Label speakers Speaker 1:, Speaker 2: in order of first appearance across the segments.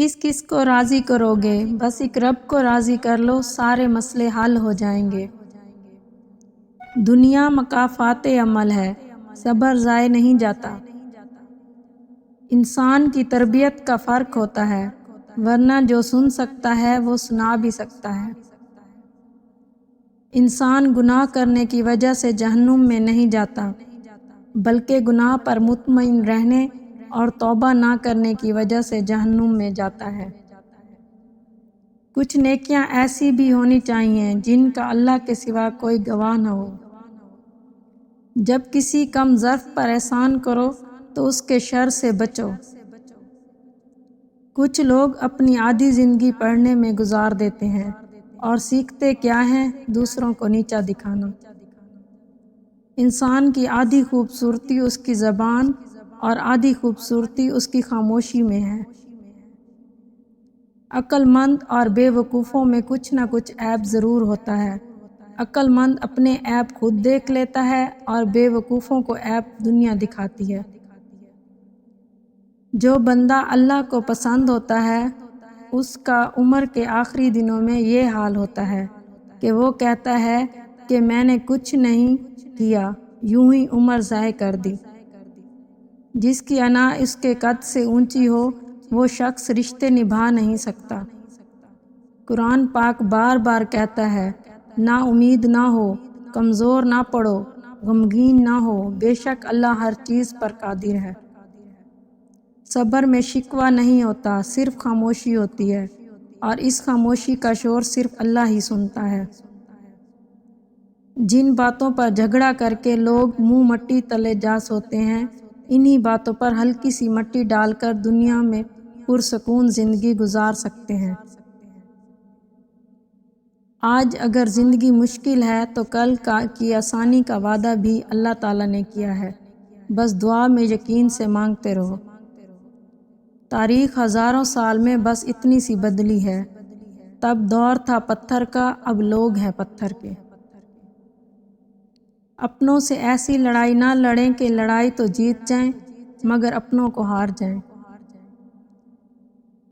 Speaker 1: کس کس کو راضی کرو گے؟ بس ایک رب کو راضی کر لو، سارے مسئلے حل ہو جائیں گے۔ دنیا مکافات عمل ہے، صبر ضائع نہیں جاتا۔ انسان کی تربیت کا فرق ہوتا ہے، ورنہ جو سن سکتا ہے وہ سنا بھی سکتا ہے۔ انسان گناہ کرنے کی وجہ سے جہنم میں نہیں جاتا، بلکہ گناہ پر مطمئن رہنے اور توبہ نہ کرنے کی وجہ سے جہنم میں جاتا ہے۔ کچھ نیکیاں ایسی بھی ہونی چاہیے جن کا اللہ کے سوا کوئی گواہ نہ ہو۔ جب کسی کم ظرف پر احسان کرو تو اس کے شر سے بچو۔ کچھ لوگ اپنی آدھی زندگی پڑھنے میں گزار دیتے ہیں اور سیکھتے کیا ہیں؟ دوسروں کو نیچا دکھانا۔ انسان کی آدھی خوبصورتی اس کی زبان اور آدھی خوبصورتی اس کی خاموشی میں ہے۔ عقل مند اور بے وقوفوں میں کچھ نہ کچھ عیب ضرور ہوتا ہے۔ عقل مند اپنے عیب خود دیکھ لیتا ہے اور بے وقوفوں کو عیب دنیا دکھاتی ہے۔ جو بندہ اللہ کو پسند ہوتا ہے اس کا عمر کے آخری دنوں میں یہ حال ہوتا ہے کہ وہ کہتا ہے کہ میں نے کچھ نہیں کیا، یوں ہی عمر ضائع کر دی۔ جس کی انا اس کے قد سے اونچی ہو وہ شخص رشتے نبھا نہیں سکتا۔ قرآن پاک بار بار کہتا ہے، نا امید نہ ہو، کمزور نہ پڑو، غمگین نہ ہو، بے شک اللہ ہر چیز پر قادر ہے۔ صبر میں شکوہ نہیں ہوتا، صرف خاموشی ہوتی ہے، اور اس خاموشی کا شور صرف اللہ ہی سنتا ہے۔ جن باتوں پر جھگڑا کر کے لوگ منہ مٹی تلے جا سوتے ہیں، انہی باتوں پر ہلکی سی مٹی ڈال کر دنیا میں پرسکون زندگی گزار سکتے ہیں۔ آج اگر زندگی مشکل ہے تو کل کی آسانی کا وعدہ بھی اللہ تعالیٰ نے کیا ہے، بس دعا میں یقین سے مانگتے رہو۔ تاریخ ہزاروں سال میں بس اتنی سی بدلی ہے، تب دور تھا پتھر کا، اب لوگ ہیں پتھر کے۔ اپنوں سے ایسی لڑائی نہ لڑیں کہ لڑائی تو جیت جائیں مگر اپنوں کو ہار جائیں۔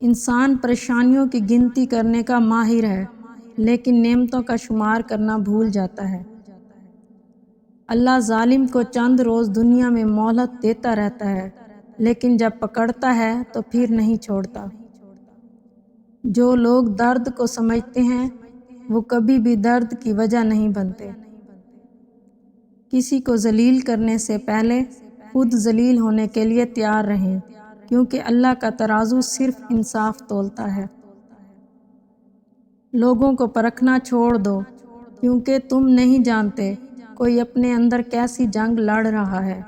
Speaker 1: انسان پریشانیوں کی گنتی کرنے کا ماہر ہے، لیکن نعمتوں کا شمار کرنا بھول جاتا ہے۔ اللہ ظالم کو چند روز دنیا میں مہلت دیتا رہتا ہے، لیکن جب پکڑتا ہے تو پھر نہیں چھوڑتا۔ جو لوگ درد کو سمجھتے ہیں وہ کبھی بھی درد کی وجہ نہیں بنتے۔ کسی کو ذلیل کرنے سے پہلے خود ذلیل ہونے کے لیے تیار رہیں، کیونکہ اللہ کا ترازو صرف انصاف تولتا ہے۔ لوگوں کو پرکھنا چھوڑ دو، کیونکہ تم نہیں جانتے کوئی اپنے اندر کیسی جنگ لڑ رہا ہے۔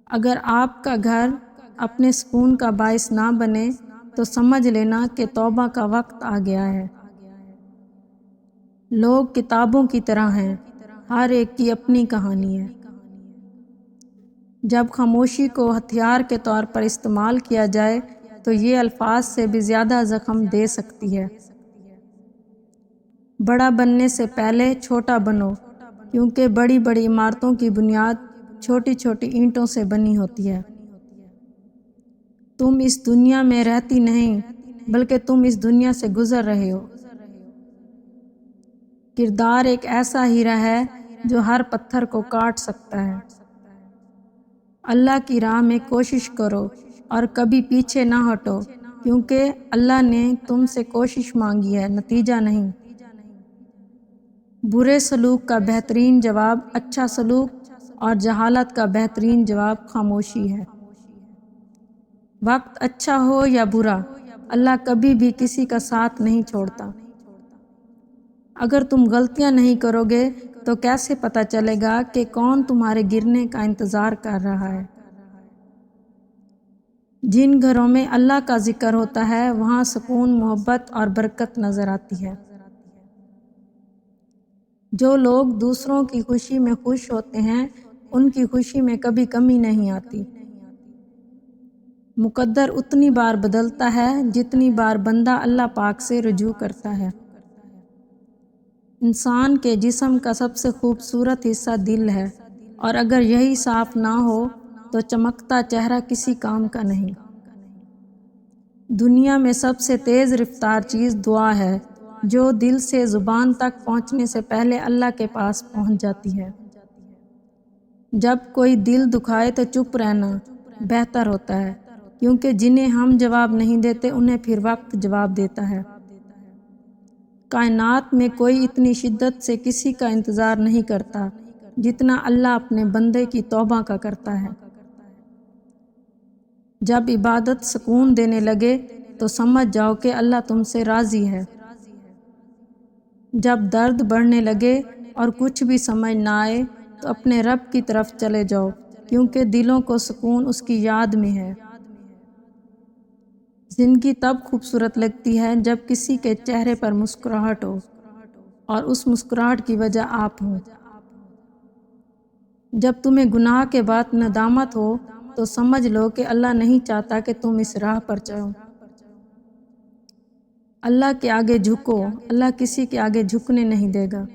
Speaker 1: اگر آپ کا گھر اپنے سکون کا باعث نہ بنے تو سمجھ لینا کہ توبہ کا وقت آ گیا ہے۔ لوگ کتابوں کی طرح ہیں، ہر ایک کی اپنی کہانی ہے۔ جب خاموشی کو ہتھیار کے طور پر استعمال کیا جائے تو یہ الفاظ سے بھی زیادہ زخم دے سکتی ہے۔ بڑا بننے سے پہلے چھوٹا بنو، کیونکہ بڑی بڑی عمارتوں کی بنیاد چھوٹی چھوٹی اینٹوں سے بنی ہوتی ہے۔ تم اس دنیا میں رہتی نہیں، بلکہ تم اس دنیا سے گزر رہے ہو۔ کردار ایک ایسا ہیرا ہے جو ہر پتھر کو کاٹ سکتا ہے۔ اللہ کی راہ میں کوشش کرو اور کبھی پیچھے نہ ہٹو، کیونکہ اللہ نے تم سے کوشش مانگی ہے، نتیجہ نہیں۔ برے سلوک کا بہترین جواب اچھا سلوک اور جہالت کا بہترین جواب خاموشی ہے۔ وقت اچھا ہو یا برا، اللہ کبھی بھی کسی کا ساتھ نہیں چھوڑتا۔ اگر تم غلطیاں نہیں کرو گے تو کیسے پتہ چلے گا کہ کون تمہارے گرنے کا انتظار کر رہا ہے؟ جن گھروں میں اللہ کا ذکر ہوتا ہے وہاں سکون، محبت اور برکت نظر آتی ہے۔ جو لوگ دوسروں کی خوشی میں خوش ہوتے ہیں ان کی خوشی میں کبھی کمی نہیں آتی۔ مقدر اتنی بار بدلتا ہے جتنی بار بندہ اللہ پاک سے رجوع کرتا ہے۔ انسان کے جسم کا سب سے خوبصورت حصہ دل ہے، اور اگر یہی صاف نہ ہو تو چمکتا چہرہ کسی کام کا نہیں۔ دنیا میں سب سے تیز رفتار چیز دعا ہے، جو دل سے زبان تک پہنچنے سے پہلے اللہ کے پاس پہنچ جاتی ہے۔ جب کوئی دل دکھائے تو چپ رہنا بہتر ہوتا ہے، کیونکہ جنہیں ہم جواب نہیں دیتے انہیں پھر وقت جواب دیتا ہے۔ کائنات میں کوئی اتنی شدت سے کسی کا انتظار نہیں کرتا جتنا اللہ اپنے بندے کی توبہ کا کرتا ہے۔ جب عبادت سکون دینے لگے تو سمجھ جاؤ کہ اللہ تم سے راضی ہے۔ جب درد بڑھنے لگے اور کچھ بھی سمجھ نہ آئے تو اپنے رب کی طرف چلے جاؤ، کیونکہ دلوں کو سکون اس کی یاد میں ہے۔ زندگی تب خوبصورت لگتی ہے جب کسی کے چہرے پر مسکراہٹ ہو اور اس مسکراہٹ کی وجہ آپ ہو۔ جب تمہیں گناہ کے بعد ندامت ہو تو سمجھ لو کہ اللہ نہیں چاہتا کہ تم اس راہ پر چلو۔ اللہ کے آگے جھکو، اللہ کسی کے آگے جھکنے نہیں دے گا۔